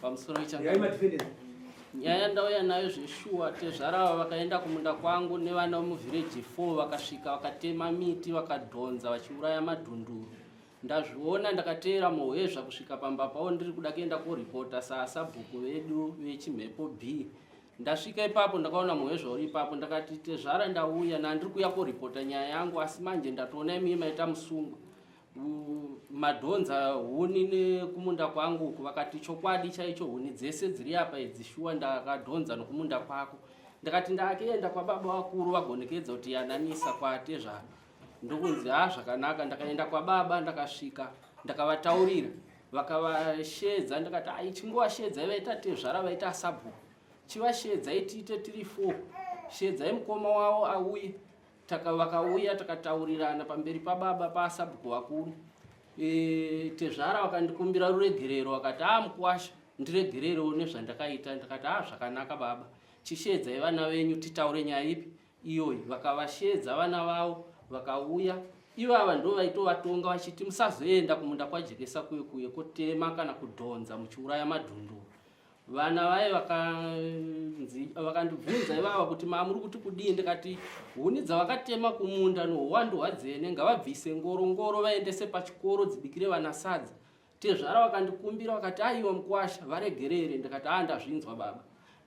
pamusoro nyaya ndauya nayo zveshuwa. Tezvarava vakaenda kumunda kwangu nevana muvhireji 4 vakasvika vakatema miti vakadhonza vachiuraya madhunduru. Ndazviona ndakateera muhwezva kusvika pamba pavo ndiri kuda kuenda koripota saasabhuku vedu vechimhepo B. Ndasvika ipapo ndakaona muhwezva uri ipapo ndakati Tezvara ndauya nandiri kuya koripota nyaya yangu asi manje ndatoona imi maita musungwa. Madhonza huni nekumunda kwangu vakati chokwadi chaicho huni dzese dziri apa idzishuwa ndakadhonza nokumunda kwako. Ndakati ndakienda kwa baba vakuru vagonekedza kuti yananisa kwa Tezvara. Ndokunzi zvakanaka. Ndakaenda kwa baba ndakasvika ndakavataurira vakavashedza. Ndakati ichingowashedza vaita Tezvara vaita sabhuku chivashedza itiite tiri 4 shedzai mukoma wavo auye. Vakauya takataurirana pamberi pababa pasabhuku vakuru. Tezvara vakandikumbira ruregerero vakati mukuwasha ndiregererewo nezvandakaita. Ndakati zvakanaka baba, chishedzai vana venyu titaure nyaya ipi iyoyi. Vakavashedza vana vavo vakauya. Ivava ndo vaitovatonga vachiti musazoenda kumunda kwajekesa kuye kutema kana kudhonza muchiuraya madhunduru. Vana vaye vakandibvunza ivava kuti muri kuti kudii. Ndikati huni dzavakatema kumunda nohwando hwadzene ngavabvise ngorongoro vaendese pachikoro dzibikire vana sadza. Tezvara vakandikumbira vakati aiwa mukuwasha varegerere. Ndikati ndazvinzwa baba.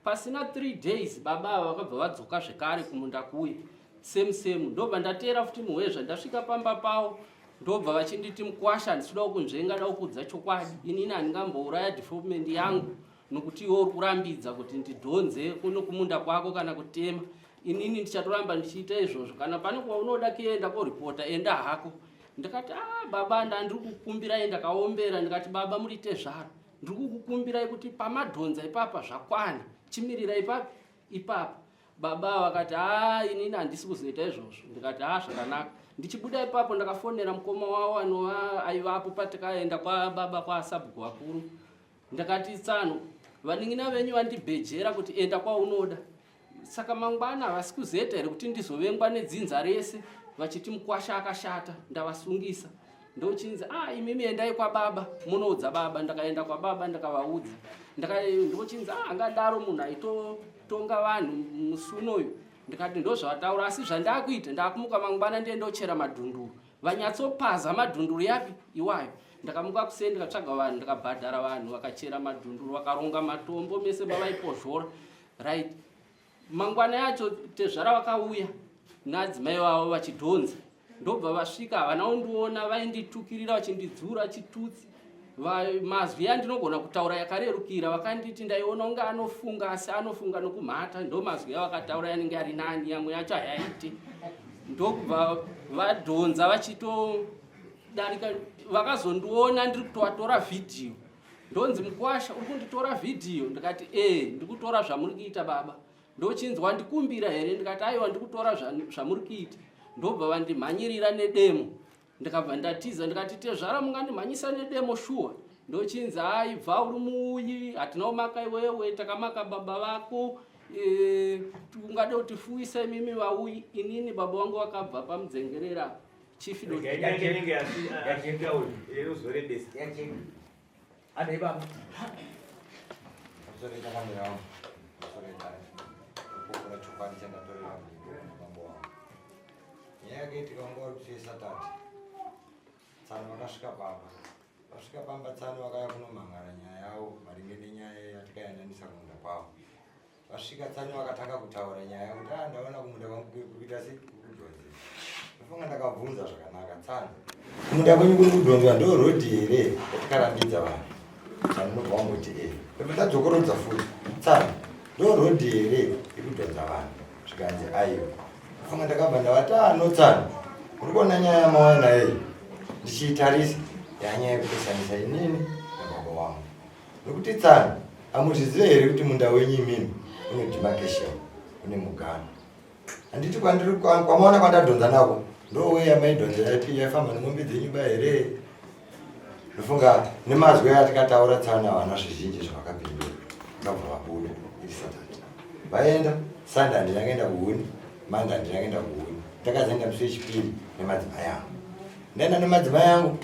Pasina 3 days baba vakabva vadzoka zvekare kumunda kuye same. Ndobva ndateera futi muhwezva ndasvika pamba pavo ndobva vachinditi mukuwasha handisida kunzvenga da kukudza chokwadi. Inini handingambouraya development yangu nokuti iwo kurambidza kuti ndidhonze kuno kumunda kwako kana kutema. Inini ndichatoramba ndichiita izvozvo. Kana pane kwaunoda kuenda koripota enda hako. Ndikati baba ndandiri kukumbirai ndakaombera. Ndikati baba muri Tezvara ndiri kukukumbirai kuti pamadhonza ipapa zvakwana chimirira ipapa. Baba vakati inini handisi kuzoita izvozvo. Ndikati zvakanaka. Ndichibuda ipapo ndakafonera mukoma wavo anova aivapo patakaenda kwa baba kwa sabhuku vakuru. Ndakati Tsano vaning'ina venyu vandibhejera kuti enda kwaunoda. Saka mangwana havasi kuzoita here kuti ndizovengwa nedzinza rese vachiti mukuwasha akashata ndavasungisa. Ndochinzi imimi endai kwa baba munoudza baba. Ndakaenda kwa baba ndakavaudza. Ndochinzi angadaro munhu aitotonga vanhu musuno uyu. Ndikati ndozvavataura asi zvandakuita ndakumuka mangwana ndiendochera madhunduru. Vanyatsopaza madhunduru yapi iwayo. Ndakamuka kuseni ndikatsvaga vanhu ndikabhadhara vanhu vakachera madhunduru vakaronga matombo mese mavaipozhora. Right. Mangwana yacho Tezvara vakauya nadzimai vavo vachidhonza. Ndobva vasvika havana kundiona vainditukirira vachindidzura chitutsi. Mazwi andinogona kutaura yakarerukira vakanditi ndaiona unga anofunga asi anofunga nokumhata. Ndo mazwi avakataura yanenge ari nani yamwe yacho hayaiti. Ndokubva vadhonza vachitodarika vakazondiona ndiri kutovatora vhidhiyo. Ndonzi mukuwasha uri kunditora vhidhiyo. Ndikati ndiri kutora zvamuri kuita baba. Ndochinzwa ndikumbira here. Ndikati aiwa ndiri kutora zvamuri kuita. Ndobva vandimhanyirira nedemo. Ndikabva ndatiza ndikati Tezvara mungandimhanyisa nedemo shuwa. Ndochinzi bva uri muuyi hatina kumaka iwewe takamaka baba vako. Ungade kutifuisa imimi vauyi. Inini baba wangu vakabva pamudzengerera chief dot Vasvika pamba Tsano vakaya kunomhangara nyaya yavo maringe nenyaya yatikayananisa kumunda kwavo. Vasvika Tsano vakatanga kutaura nyaya kuti ndaona kumunda kwangu kuita sekudhonza. Ndofunga ndakabvunza zvakanaka Tsano. Kumunda kwenyu kuri kudhonzwa ndo rodhi here yatikarambidza vanhu. Tsano ndobva wangoti Ndipo tadzokorodza futi. Tsano ndo rodhi here yekudhonza vanhu. Zvikanzi aiwa. Ndofunga ndakabva ndavati Tsano uri kuona nyaya yamawana iyi ndichiitarisa yanyaya yekupesanisa inini nababa wangu. Nokuti Tsano hamuzvizive here kuti munda wenyu imini une demarcation une mugano. Handiti kwamaona kwandadhonza nako ndowe yamaidhonza yaifamba nemombe dzenyu ba here. Ndofunga nemazwi atikataura Tsano havana zvizhinji zvavakapindura. Ndabva vabuda iri Saturday. Vaenda Sunday ndinakaenda kuhuni, Monday ndinakaenda kuhuni. Takazoenda musi wechipiri nemadzimai angu. Ndaenda nemadzimai angu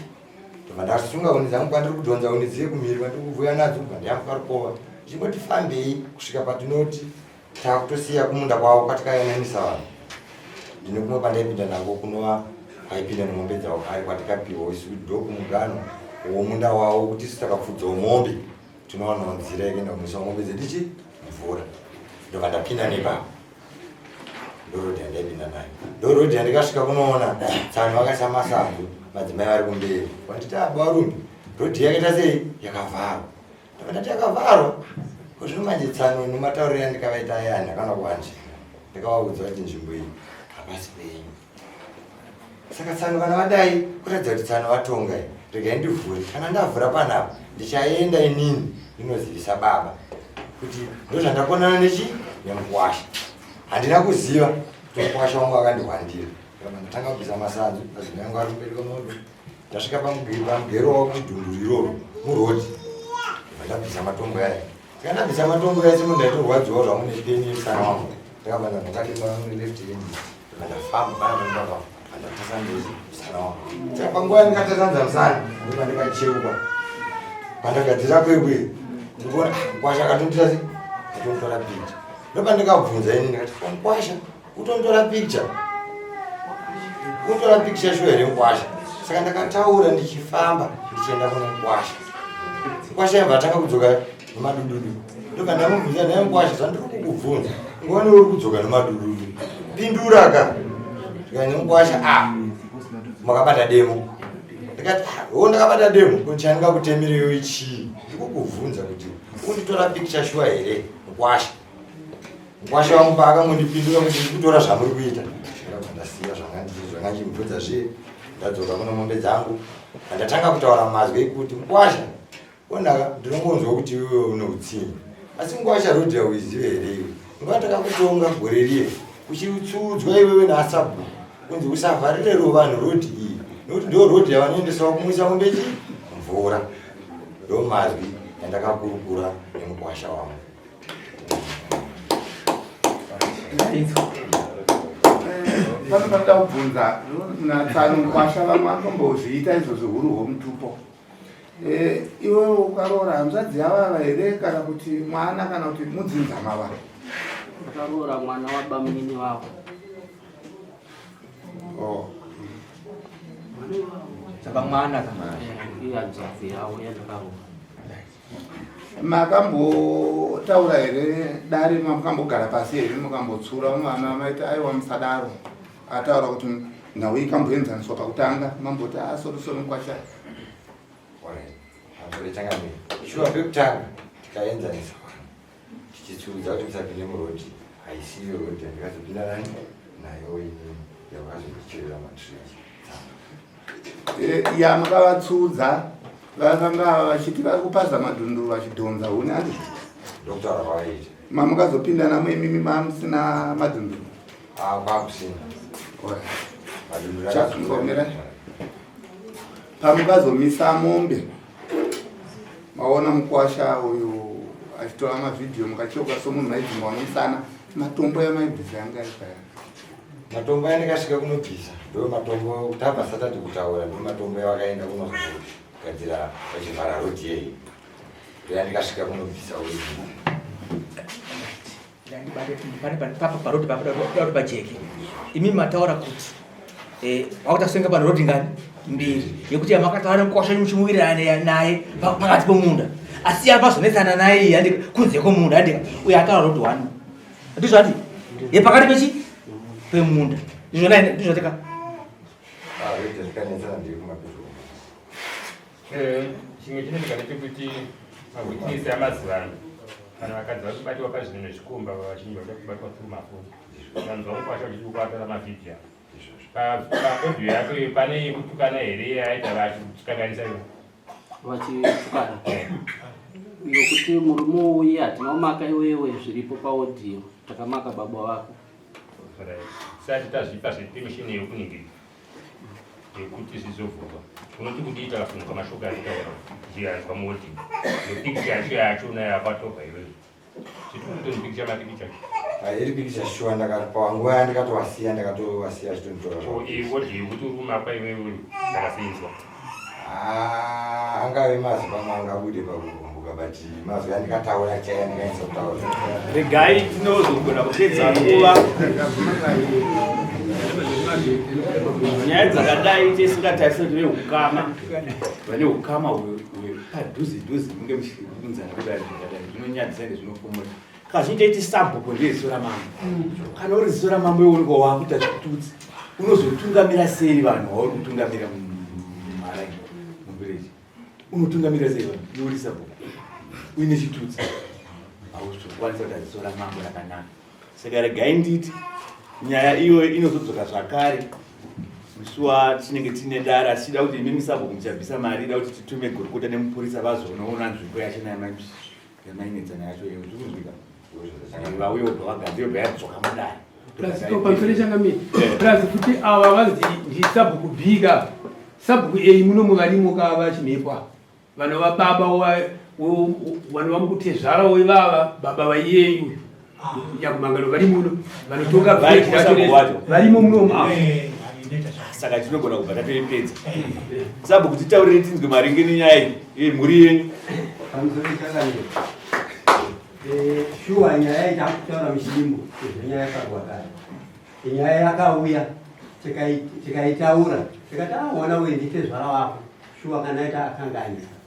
Ndasunga uni dzangu kwandiri kudhonza uni dziye kumhiri kwandiri kuvuya nadzo ndiyambuka rukova ndichingoti fambei kusvika patinoti takutosiya kumunda kwavo kwatikayananisa vanhu ndine kumwe pandaipinda nako kunova aipinda nemombe dzavo kare kwatikapiwa isu ndokumugano womunda wavo kuti isu takapfudzawo mombe tinowana nzira yekuenda kumwisa mombe dzedichi mvura ndobva ndapinda nepapo ndorodhi yandaipinda nayo ndorodhi yandikasvika kunoona tsano vakaisa masango madzimai vari kumberi vanditi abarume rodhi yakaita sei yakavharwa ndakati yakavharwa kuzvino manje tsano nematauriro andikavaita aya ndakana kuvanjira ndikavaudza kuti nzvimbo iyi hapasi penyu saka tsano kana vadai kuratidza kuti tsano vatonga regai ndivhure kana ndavhura panapa ndichaenda inini ndinozivisa baba kuti ndozvandakonana nemukwasha handina kuziva kuti mukwasha wangu akandiwandira ndatanga kubvisa masanzu mazina yangu ari kumberi kwemodo ndasvika pamugero wavo kudhunduru iroro murodhi ndabvisa matombo yaya saka ndabvisa matombo yaya semundaitoorwadziwa zvamune peni sana wangu ndakabva ndakadimune left hand ndafamba panaa andatasandozi musana wangu saka panguva yandikatasanza musana ndopa ndikacheuka pandagadzira kwekwe ndikuona mukwasha akatondira se atonditora picha ndopa ndikabvunza ini ndikati mukwasha utonditora picha utora picha sho here mukwasha saka ndakataura ndichifamba ndichienda kune mukwasha mukwasha yabva atanga kudzoka nemadududu ndoka ndamubvunza naye mukwasha zvandiri kukubvunza ngoni uri kudzoka nemadududu pindura ka ndikati mukwasha makabata demo ndikati ndakabata demo kuti chandingakutemereyo ichii ndikukubvunza kuti unditora picha shuwa here mukwasha mukwasha wangu paakamundipindura kuti ndikutora zvamuri kuita ndasiya zvangandimubvunza zve ndadzoka kuno mombe dzangu ndatanga kutaura mazwi ekuti mukwasha onaka ndinongonzwa kuti iwewe une utsinye asi mukwasha rodhi yauizive here iwe ngatakakutonga gore riye uchitsudzwa iwewe naasabhu kunzi usavharirewo vanhu rodhi iyi nokuti ndo rodhi yavanoendesawo kumwisa mombe chi mvura ndo mazwi andakakurukura nemukwasha wangu panoda kubvunza natsano mukwasha vamwe vanombozviita izvozvo huru hwomutupo iwe ukaroora hanzvadzi yavava here kana kuti mwana kana kuti mudzinzama vavo akaroora mwana wabamunini wavo saka mwana iyanzvadzi yavo yandakaroora makambotaura here dare makambogara pasi here mukambotsura mwana maiti aiwa musadaro ataura kuti nhau ikamboenzaniswa pakutanga mamboti asorisori mukwasha shuwa pekutanga tikaenzanisa tichitsurudza kuti musapinde murodhi haisiyo rodhi andikazopinda nani nayo ini yakazondicherera matireki yamukavatsudza vakanga vachiti vari kupaza madhunduru vachidhonza huni andi ndokutaura kwavaita mamukazopinda namo imimi mamusina madhunduru kwakusina chakumbomera pamukazomisa mombe maona mukwasha uyu achitora mavhidhiyo mukachoka somunhu maidzimwa nomusana matombo yamaibvisa yanga ipaya matombo yandikasvika kunobvisa ndo matombo tabva satati kutaura ndo matombo yavakaenda kunogadzira pachivhara rodhi yeyi ndo yandikasvika kunobvisa uyu parodhi pakudauri pajeke imi mataura kuti wakutasenga pano rodhi ngani mbiri yekuti yamakataura mukwasha muchimuwirirana naye pakati pomunda asi yapazonetsana naye andi kunze komunda andika uyo ataura rodhi wani ndizvo ati ye pakati pechi pemunda ndizvoteka chimwe chinoitika ndechekuti mawitnesi amazuva ano kana vakadzi vari kubatiwa pazvinhu nezvikomba vazhinji vaida kubatwa through mafoni vanzwa mukwasha uchiti ukavatora mavhidhiyo paodhiyo yake pane kutukana here aita vachikanganisa ivo vachitukana nokuti murume uye hatinamaka iwewe zviripo paodhiyo takamaka babwa vako sati tazvipa zvepermission yokuningirwa yekuti zvizovhurwa unoti kudii takafunga mashoko aritaura zviyanzwa muodhiyo nepikicha yacho yachona yakatobva iwewe chitikutori pikicha mapikicha iri pikicha shuwa panguva yandikatovasiya ndakatovasiya chitonditora odhiyo kuti uri kumapa iwewe ndakasenzwa angave mazi pamwe angabude pakukumbuka but mazi andikataura chaya ndikaisa kutaura regai tinozogona kupedza nguva nyaya dzakadai tisingatarisa tive ukama vane ukama hwepadhuze munge muchiunzana kudai zvakadai zvinonyadzisa ende zvinofumura kazhinji aiti sabhuku ndeziso ramambo kana uri ziso ramambo iwonika wakuita zvitutsi unozotungamira sei vanhu vauri kutungamira mumharai muvileji unotungamira sei vanhu iuri sabhuku uine chitutsi hauzokwanisa kuita ziso ramambo rakanaka saka regai nditi nyaya iyoyo inozodzoka zvakare musuwa tinenge tine dara tichida kuti imimi sabhuku muchabvisa mari ida kuti titume gurukota nemupurisa vazonoona nzvimbo yachina yamainedzana yacho iyo zvikunzwika vauye ubva vagadzire ubva yadzoka mudare plus kuti ava vanzi ndisabhuku bhiga sabhuku eyi muno muvarimo kava chimhepwa vanova baba vanova mukutezvara wevava baba vaiyeyu yakumangano vari muno vanotonga varimo munomu saka tinogona kubva tatoipedza sabhuku titaurire tinzwe maringe nenyaya iyi mhuri yenyu shuwa nyaya itakutaura muchidimbo izvenyaya yakarwakara nyaya yakauya tikaitaura tikati mwana wendite zvara wako shuwa kana ita akanganyisa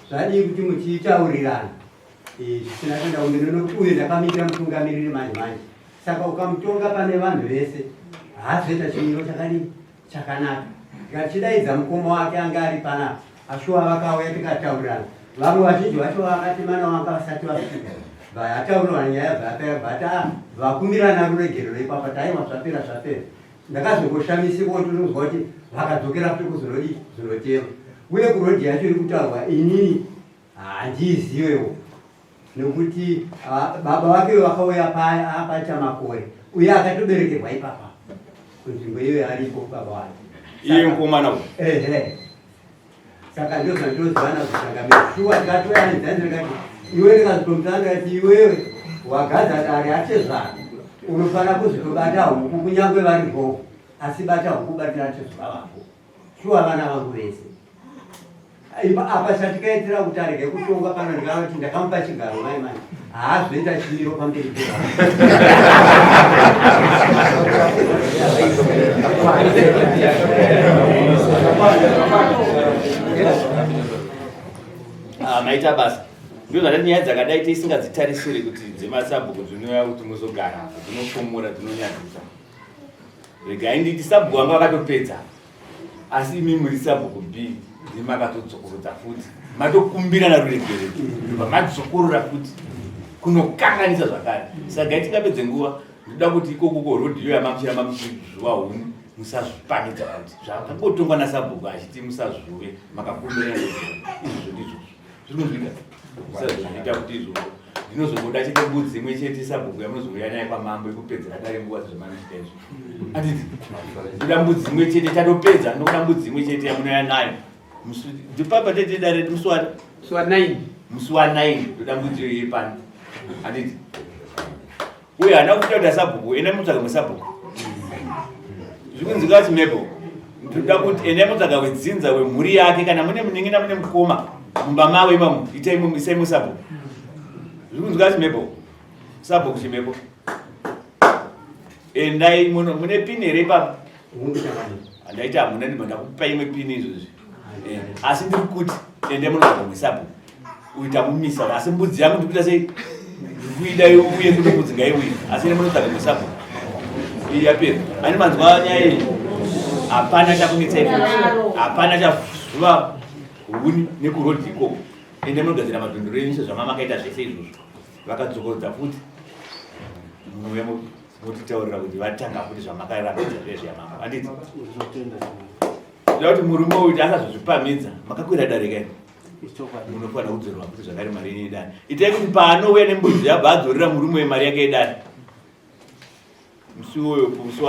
zvadii kuti muchitaurirana zvisina kuenda kumberi nokuti uye ndakamitira mutungamiriri manje manje saka ukamutonga pane vanhu vese haazoita chimiro chakanaka tikachidaidza mukoma wake anga ari panapa ashuwa vakauya tikataurirana vamwe vazhinji vacho vakati mana wanga vasati vasvika vayataurirwa nyaya dzapera but vakumirana ruregero reipapa taiwa zvapera ndakazongoshamisiwa ndinozwa kuti vakadzokera futi kuzonotema uye kurodhi yacho iri kutaurwa inini handiiziwewo nekuti baba vake vakauya apaita makore uye akatoberekerwa ipapa kunzvimbo iyoyo aripo baba wake iye mukomana saka ndozvandinozivana kutangamira shuwa tikatoyanzanzikati iwe ndikazotomutanga kuti iwewe wagadza dare atezvara unofanira kuzotobata huku kunyange vari hoko asi bata huku batira tezvara vako shuwa vana vangu vese apa chatikaitira kuti arege kutonga pano ndikavati ndakamupa chigaro maimai haazoita chimiro pamberi maita basa ndozvati nyaya dzakadai tisingadzitarisiri kuti dzemasabhuku dzinouya kuti muzogara dzinofumura dzinonyadzisa regai nditi sabhuku anga vakatopedza asi imi muri sabhuku b ndimakatodzokorota futi matokumbirana ruregerero madzokorora futi kunokanganisa zvakare saka itikapedze nguva ndoda kuti ikokoko rodhiyo yamamuchira mamuchizuva huni musazvipanidza kuti zvakangotongwa nasabhuku achiti musazvive makakumbirana izvozvo ndizvo zvinozvika musazviita kuti izvozvo ndinozongoda chete mbudzi imwe chete sabhuku yamunozongoya naye kwamambo ikupedzera dare nguva dzezvemanosvika izvo anditi ndoda mbudzi imwe chete tatopedza ndoda mbudzi imwe chete yamunoya nayo ndipapa tete dare musi wa 9 ndoda mbudzi iyo yepano anditi uye hana kuita kuti asabhuku ene mutsvaga mwesabhuku zvikunzika chimhepo ndoda kuti ene mutsvaga wedzinza wemhuri yake kana mune munin'ina mune mukoma mumba mavo imomo isai musabhuku zvikunzika chimhepo sabhuku chimhepo endai mune pini here ipapa handaiti hamuna ndibva ndakupa imwe pini izvozvi asi ndiri kuti ende munotsvaga mwesabhuku uita mumisa asi mbudzi yangu ndikuita sei kuida uye kuti mbudzi ngaiuye asi ene munotsvaga mwesabhuku iyi yapera ani manzwa nyaya iyi hapana chakunetsai hapana chazuva huni nekurodhi ikoko ende munogadzira madhondoro enyu sezvamamakaita zvese izvozvo vakadzokorodza futi muve motitaurira kuti vatanga futi zvamakarambidza zvezve yamama anditi ida kuti murume uyu asazozvipamidza makakwira dare kai munofanira kudzorerwa kuti zvakare mari yenyu yedare itai kuti paanouya nembudzi yabva adzorera murume wemari yake yedare musi uyo musi